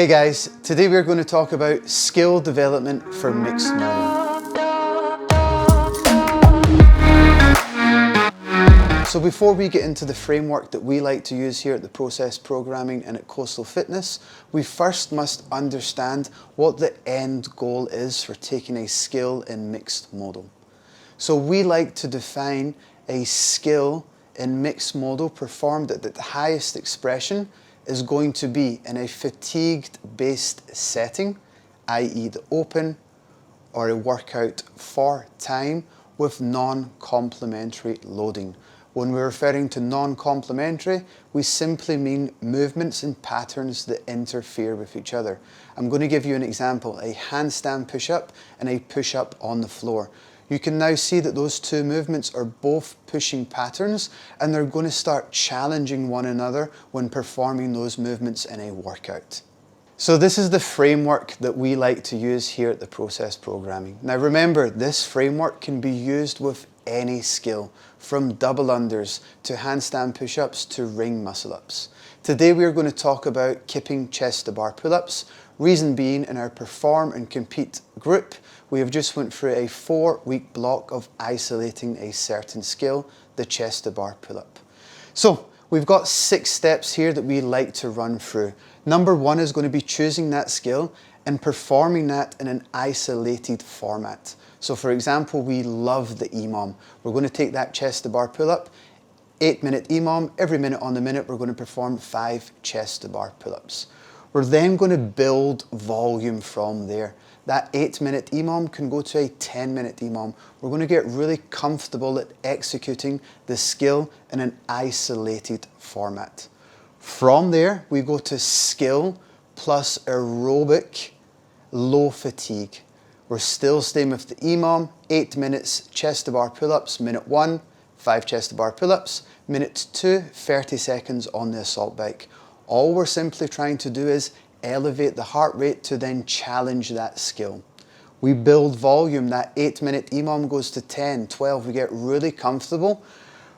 Hey guys, today we're going to talk about skill development for mixed modal. So before we get into the framework that we like to use here at the Process Programming and at Coastal Fitness, we first must understand what the end goal is for taking a skill in mixed modal. So we like to define a skill in mixed modal performed at the highest expression is going to be in a fatigued-based setting, i.e. the open, or a workout for time with non-complementary loading. When we're referring to non-complementary, we simply mean movements and patterns that interfere with each other. I'm going to give you an example, a handstand push-up and a push-up on the floor. You can now see that those two movements are both pushing patterns and they're going to start challenging one another when performing those movements in a workout. So this is the framework that we like to use here at the Process Programming. Now remember, this framework can be used with any skill, from double unders to handstand push-ups to ring muscle-ups. Today we are going to talk about kipping chest to bar pull-ups. Reason being, in our perform and compete group, we have just went through a 4-week block of isolating a certain skill, the chest to bar pull-up. So we've got 6 steps here that we like to run through. Number 1 is going to be choosing that skill and performing that in an isolated format. So for example, we love the EMOM. We're going to take that chest to bar pull-up, 8-minute EMOM. Every minute on the minute, we're going to perform 5 chest to bar pull-ups. We're then going to build volume from there. That 8-minute EMOM can go to a 10-minute EMOM. We're going to get really comfortable at executing the skill in an isolated format. From there, we go to skill plus aerobic low fatigue. We're still staying with the EMOM, 8 minutes chest to bar pull-ups, minute 1, 5 chest to bar pull-ups, minute 2, 30 seconds on the assault bike. All we're simply trying to do is elevate the heart rate to then challenge that skill. We build volume, that 8-minute EMOM goes to 10, 12, we get really comfortable.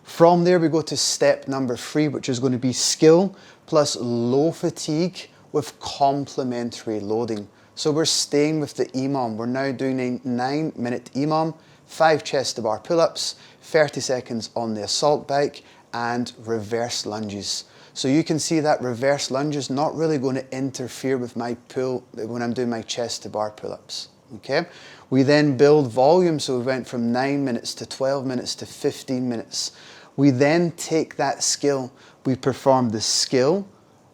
From there we go to step number 3, which is going to be skill plus low fatigue with complementary loading. So we're staying with the EMOM. We're now doing a 9-minute EMOM, 5 chest to bar pull-ups, 30 seconds on the assault bike, and reverse lunges. So you can see that reverse lunge is not really going to interfere with my pull when I'm doing my chest to bar pull-ups. Okay? We then build volume, so we went from 9 minutes to 12 minutes to 15 minutes. We then take that skill, we perform the skill,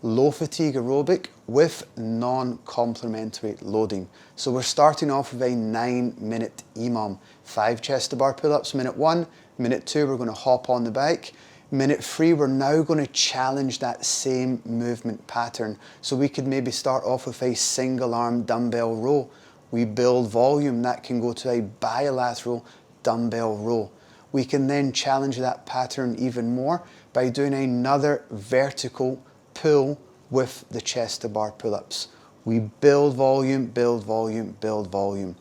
low fatigue aerobic with non-complementary loading. So we're starting off with a 9-minute EMOM, 5 chest to bar pull-ups, minute 1, minute 2 we're going to hop on the bike, minute 3 we're now going to challenge that same movement pattern. So we could maybe start off with a single arm dumbbell row. We build volume, that can go to a bilateral dumbbell row. We can then challenge that pattern even more by doing another vertical pull with the chest to bar pull-ups. We build volume, build volume, build volume.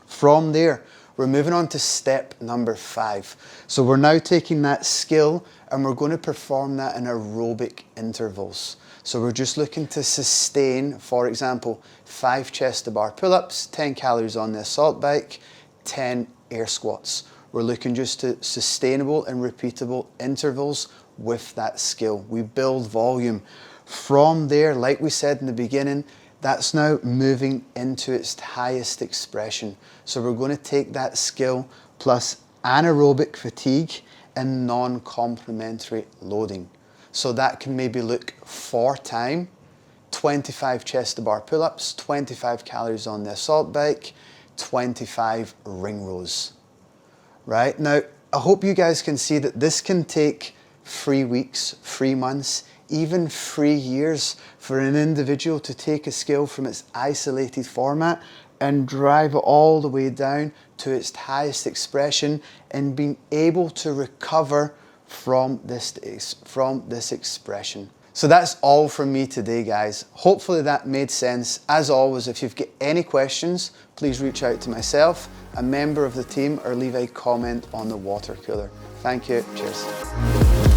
From there, we're moving on to step number 5. So we're now taking that skill and we're going to perform that in aerobic intervals. So we're just looking to sustain, for example, 5 chest to bar pull-ups, 10 calories on the assault bike, 10 air squats. We're looking just to sustainable and repeatable intervals with that skill. We build volume. From there, like we said in the beginning, that's now moving into its highest expression. So we're going to take that skill plus anaerobic fatigue and non-complementary loading. So that can maybe look for time, 25 chest to bar pull-ups, 25 calories on the assault bike, 25 ring rows. Right? Now, I hope you guys can see that this can take 3 weeks, 3 months, even 3 years for an individual to take a skill from its isolated format and drive it all the way down to its highest expression and being able to recover from this expression. So that's all from me today, guys. Hopefully that made sense. As always, if you've got any questions, please reach out to myself, a member of the team, or leave a comment on the water cooler. Thank you. Cheers.